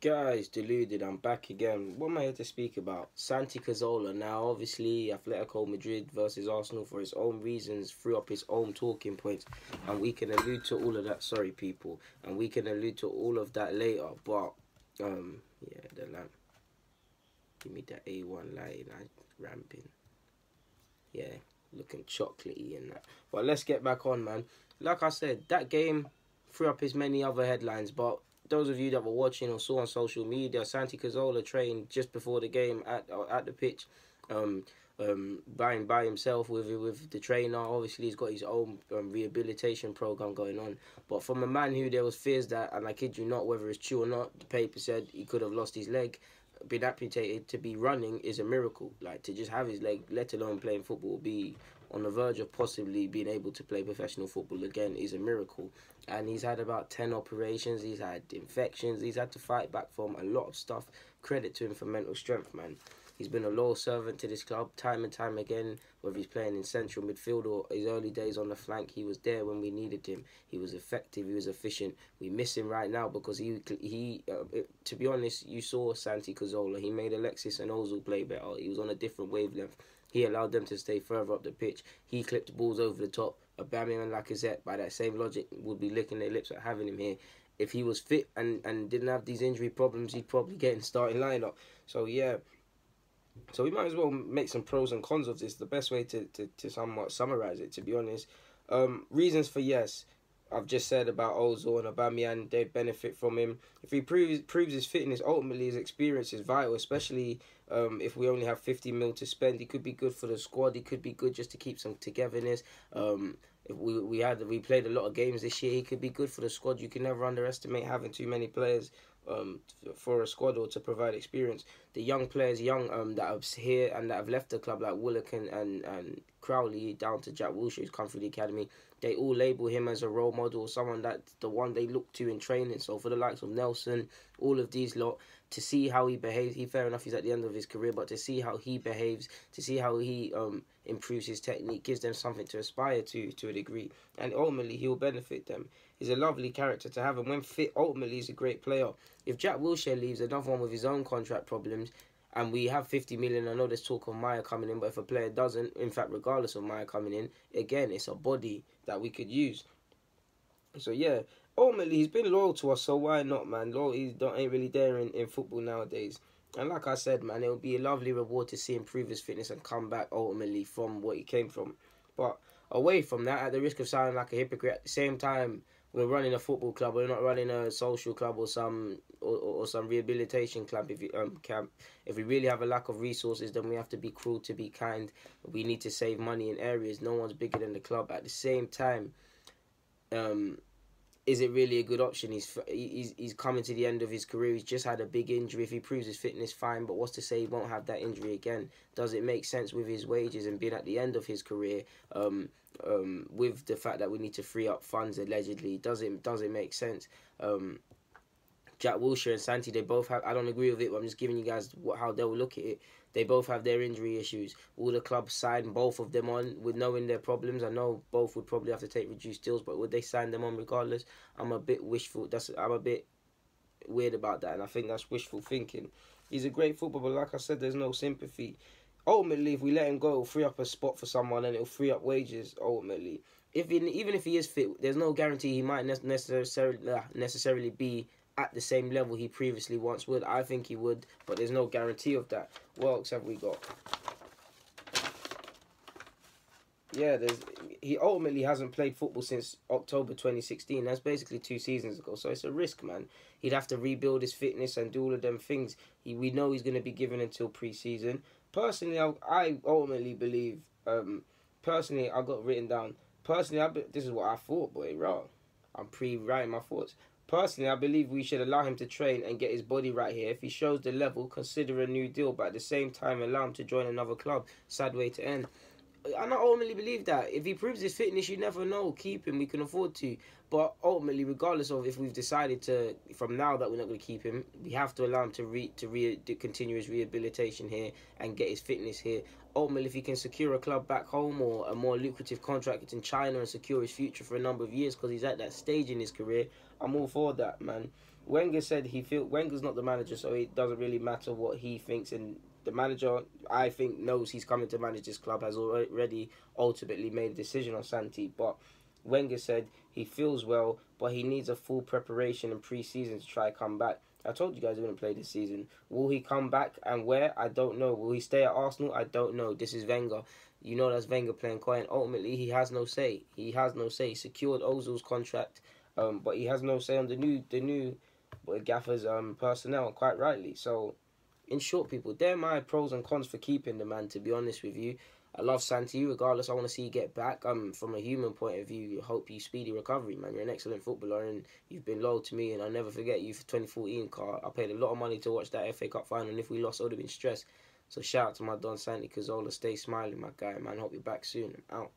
Guys, deluded, I'm back again. What am I here to speak about? Santi Cazorla. Now, obviously, Atletico Madrid versus Arsenal for his own reasons threw up his own talking points, and we can allude to all of that. Sorry, people, and we can allude to all of that later. But, yeah, the lamp. Give me that A1 light, ramping. Yeah, looking chocolatey and that. But let's get back on, man. Like I said, that game threw up as many other headlines, but those of you that were watching or saw on social media, Santi Cazorla trained just before the game at the pitch, by himself with the trainer. Obviously, he's got his own rehabilitation program going on. But from a man who there was fears that, and I kid you not, whether it's true or not, the paper said he could have lost his leg, been amputated, to be running is a miracle. Like, to just have his leg, let alone playing football, be on the verge of possibly being able to play professional football again is a miracle. And he's had about 10 operations, he's had infections, he's had to fight back from a lot of stuff. Credit to him for mental strength, man. He's been a loyal servant to this club time and time again, whether he's playing in central midfield or his early days on the flank. He was there when we needed him. He was effective, he was efficient. We miss him right now because to be honest, you saw Santi Cazorla. He made Alexis and Ozil play better. He was on a different wavelength. He allowed them to stay further up the pitch. He clipped balls over the top. Aubameyang and Lacazette, by that same logic, would be licking their lips at having him here. If he was fit and didn't have these injury problems, he'd probably get in starting lineup. So, yeah. So we might as well make some pros and cons of this. The best way to somewhat summarise it, to be honest. Reasons for yes. I've just said about Ozil and Aubameyang, they'd benefit from him. If he proves his fitness, ultimately his experience is vital, especially if we only have 50 mil to spend. He could be good for the squad. He could be good just to keep some togetherness. If we played a lot of games this year, he could be good for the squad. You can never underestimate having too many players for a squad or to provide experience. The young players, that are here and that have left the club, like Willock and Crowley, down to Jack Wilshere, who's come through the academy, they all label him as a role model, someone that's the one they look to in training. So for the likes of Nelson, all of these lot, to see how he behaves, fair enough, he's at the end of his career, but to see how he behaves, to see how he improves his technique, gives them something to aspire to a degree, and ultimately he will benefit them. He's a lovely character to have, and when fit, ultimately he's a great player. If Jack Wilshere leaves, another one with his own contract problems, and we have 50 million, I know there's talk of Maya coming in, but if a player doesn't, in fact, regardless of Maya coming in, again, it's a body that we could use. So, yeah, ultimately, he's been loyal to us, so why not, man? Loyalty ain't really there in football nowadays. And like I said, man, it would be a lovely reward to see him prove his fitness and come back, ultimately, from what he came from. But away from that, at the risk of sounding like a hypocrite, at the same time, we're running a football club. We're not running a social club or some rehabilitation club. Camp. If we really have a lack of resources, then we have to be cruel to be kind. We need to save money in areas. No one's bigger than the club. At the same time, is it really a good option? He's coming to the end of his career. He's just had a big injury. If he proves his fitness, fine. But what's to say he won't have that injury again? Does it make sense with his wages and being at the end of his career? With the fact that we need to free up funds allegedly, does it make sense? Jack Wilshere and Santi, they both have. I don't agree with it, but I'm just giving you guys how they'll look at it. They both have their injury issues. Will the club sign both of them on with knowing their problems? I know both would probably have to take reduced deals, but would they sign them on regardless? I'm a bit wishful. I'm a bit weird about that, and I think that's wishful thinking. He's a great footballer, but like I said, there's no sympathy. Ultimately, if we let him go, it'll free up a spot for someone, and it'll free up wages. Ultimately, even if he is fit, there's no guarantee he might necessarily be at the same level he previously once would. I think he would, but there's no guarantee of that. What else have we got? Yeah, he ultimately hasn't played football since October 2016. That's basically 2 seasons ago. So it's a risk, man. He'd have to rebuild his fitness and do all of them things. We know he's going to be given until pre-season. Personally, I ultimately believe. Personally, I got written down. Personally, this is what I thought, boy. Raw. I'm pre-writing my thoughts. Personally, I believe we should allow him to train and get his body right here. If he shows the level, consider a new deal, but at the same time, allow him to join another club. Sad way to end. I not ultimately believe that. If he proves his fitness, you never know. Keep him. We can afford to. But ultimately, regardless of if we've decided to, from now that we're not going to keep him, we have to allow him to continue his rehabilitation here and get his fitness here. Ultimately, if he can secure a club back home or a more lucrative contract in China and secure his future for a number of years because he's at that stage in his career, I'm all for that, man. Wenger said Wenger's not the manager, so it doesn't really matter what he thinks. And the manager, I think, knows he's coming to manage this club, has already ultimately made a decision on Santi. But Wenger said he feels well, but he needs a full preparation and pre-season to try come back. I told you guys he wouldn't play this season. Will he come back and where? I don't know. Will he stay at Arsenal? I don't know. This is Wenger. You know that's Wenger playing quiet. Ultimately, he has no say. He has no say. He secured Ozil's contract, but he has no say on the new Gaffer's personnel, quite rightly. So, in short, people, they're my pros and cons for keeping the man, to be honest with you. I love Santi, regardless. I want to see you get back. From a human point of view, I hope you speedy recovery, man. You're an excellent footballer and you've been loyal to me, and I'll never forget you for 2014 car. I paid a lot of money to watch that FA Cup final, and if we lost, I would have been stressed. So shout out to my Don Santi Cazorla. Stay smiling, my guy, man. Hope you're back soon. I'm out.